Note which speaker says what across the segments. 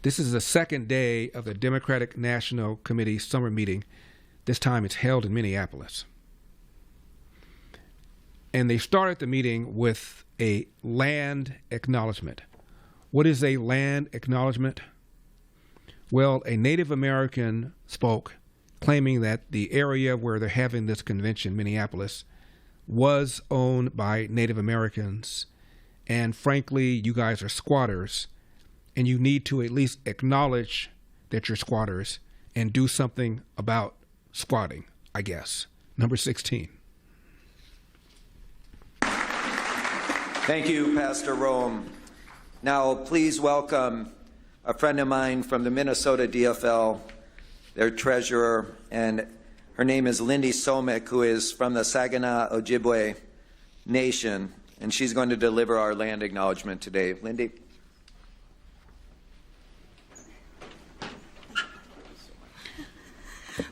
Speaker 1: This is the second day of the Democratic National Committee summer meeting. This time it's held in Minneapolis. And they started the meeting with a land acknowledgement. What is a land acknowledgement? Well, a Native American spoke, claiming that the area where they're having this convention, Minneapolis, was owned by Native Americans. And frankly, you guys are squatters, and you need to at least acknowledge that you're squatters and do something about squatting, I guess. Number 16.
Speaker 2: Thank you, Pastor Rome. Now, please welcome a friend of mine from the Minnesota DFL, their treasurer, and her name is Lindy Somek, who is from the Saginaw Ojibwe Nation, and she's going to deliver our land acknowledgement today. Lindy.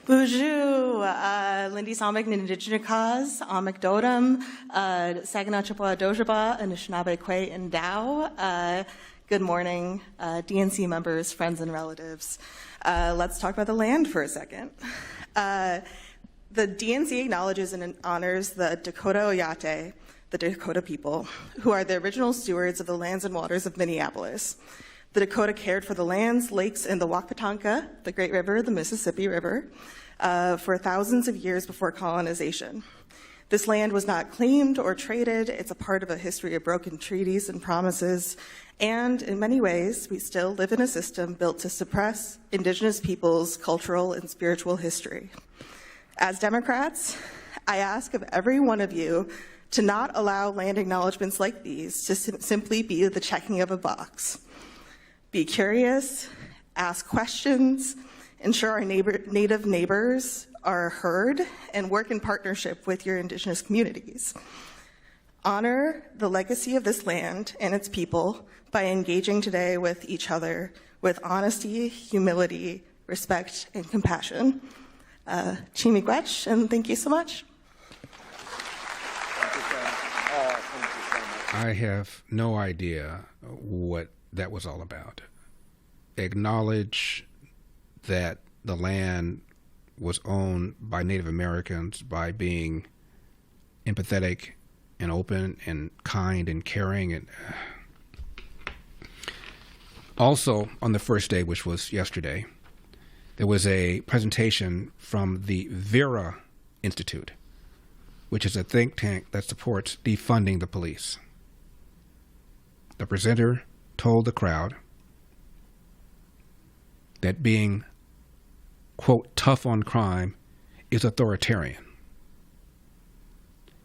Speaker 3: Bonjour, Lindy Somek, Nindigenous, Amek Dodam, Saginaw Chippewa Dojaba, Anishinaabe Kwe and Dow. Good morning, DNC members, friends, and relatives. Let's talk about the land for a second. The DNC acknowledges and honors the Dakota Oyate, the Dakota people, who are the original stewards of the lands and waters of Minneapolis. The Dakota cared for the lands, lakes, and the Wapatonka, the Great River, the Mississippi River, for thousands of years before colonization. This land was not claimed or traded. It's a part of a history of broken treaties and promises. And in many ways, we still live in a system built to suppress Indigenous peoples' cultural and spiritual history. As Democrats, I ask of every one of you to not allow land acknowledgements like these to simply be the checking of a box. Be curious, ask questions, ensure our Native neighbors are heard, and work in partnership with your Indigenous communities. Honor the legacy of this land and its people by engaging today with each other with honesty, humility, respect, and compassion. Chimigwech, and thank you so much.
Speaker 1: I have no idea what that was all about. Acknowledge that the land was owned by Native Americans by being empathetic and open and kind and caring. And also on the first day, which was yesterday, there was a presentation from the Vera Institute, which is a think tank that supports defunding the police. The presenter told the crowd that being, quote, tough on crime is authoritarian.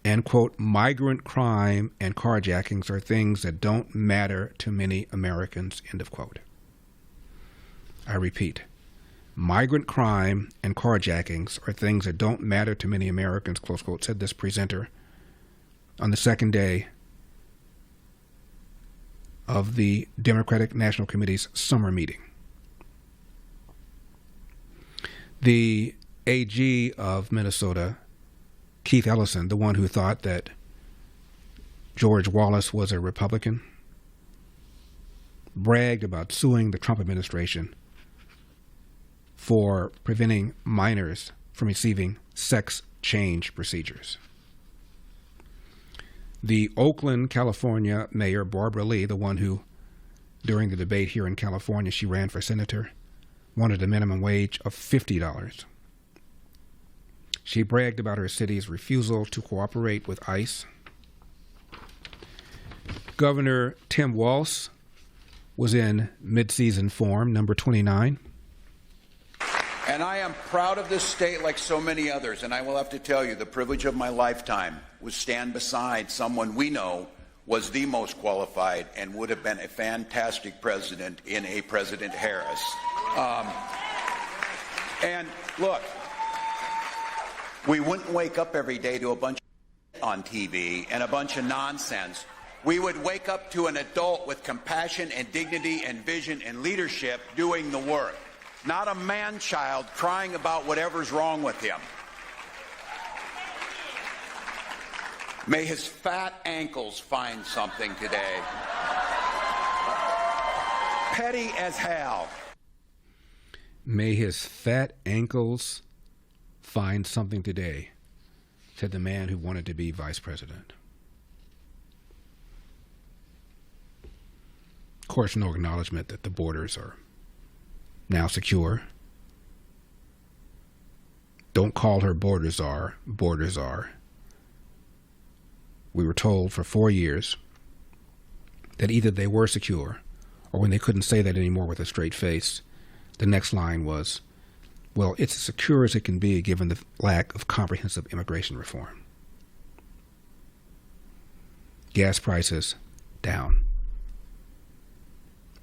Speaker 1: And, quote, migrant crime and carjackings are things that don't matter to many Americans, end of quote. I repeat, migrant crime and carjackings are things that don't matter to many Americans, close quote, said this presenter on the second day of the Democratic National Committee's summer meeting. The AG of Minnesota, Keith Ellison, the one who thought that George Wallace was a Republican, bragged about suing the Trump administration for preventing minors from receiving sex change procedures. The Oakland, California mayor, Barbara Lee, the one who, during the debate here in California, she ran for senator, wanted a minimum wage of $50. She bragged about her city's refusal to cooperate with ICE. Governor Tim Walz was in mid-season form, number 29.
Speaker 4: And I am proud of this state like so many others, and I will have to tell you, the privilege of my lifetime was stand beside someone we know was the most qualified and would have been a fantastic president in a President Harris. And look, we wouldn't wake up every day to a bunch of on TV and a bunch of nonsense. We would wake up to an adult with compassion and dignity and vision and leadership doing the work, not a man-child crying about whatever's wrong with him. May his fat ankles find something today. petty as hell.
Speaker 1: May his fat ankles find something today, said the man who wanted to be vice president. Of course, no acknowledgement that the borders are now secure. Don't call her border czar. Borders are. We were told for 4 years that either they were secure, or when they couldn't say that anymore with a straight face, the next line was, well, it's as secure as it can be given the lack of comprehensive immigration reform. Gas prices down.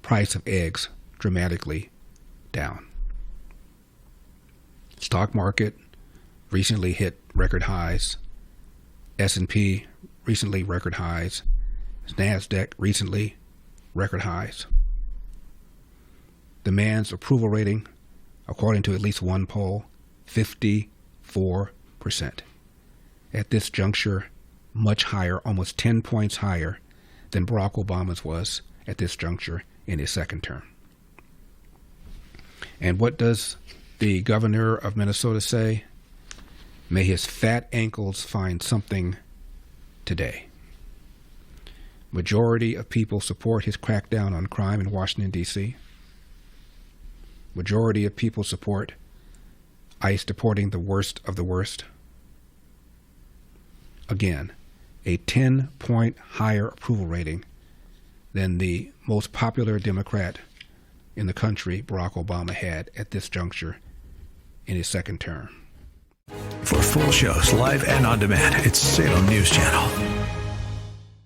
Speaker 1: Price of eggs dramatically down. Stock market recently hit record highs. S&P recently record highs. NASDAQ recently record highs. The man's approval rating, according to at least one poll, 54%. At this juncture, much higher, almost 10 points higher than Barack Obama's was at this juncture in his second term. And what does the governor of Minnesota say? May his fat ankles find something today. Majority of people support his crackdown on crime in Washington, D.C. Majority of people support ICE deporting the worst of the worst. Again, a 10-point higher approval rating than the most popular Democrat in the country, Barack Obama, had at this juncture in his second term.
Speaker 5: For full shows, live and on demand, it's Salem News Channel.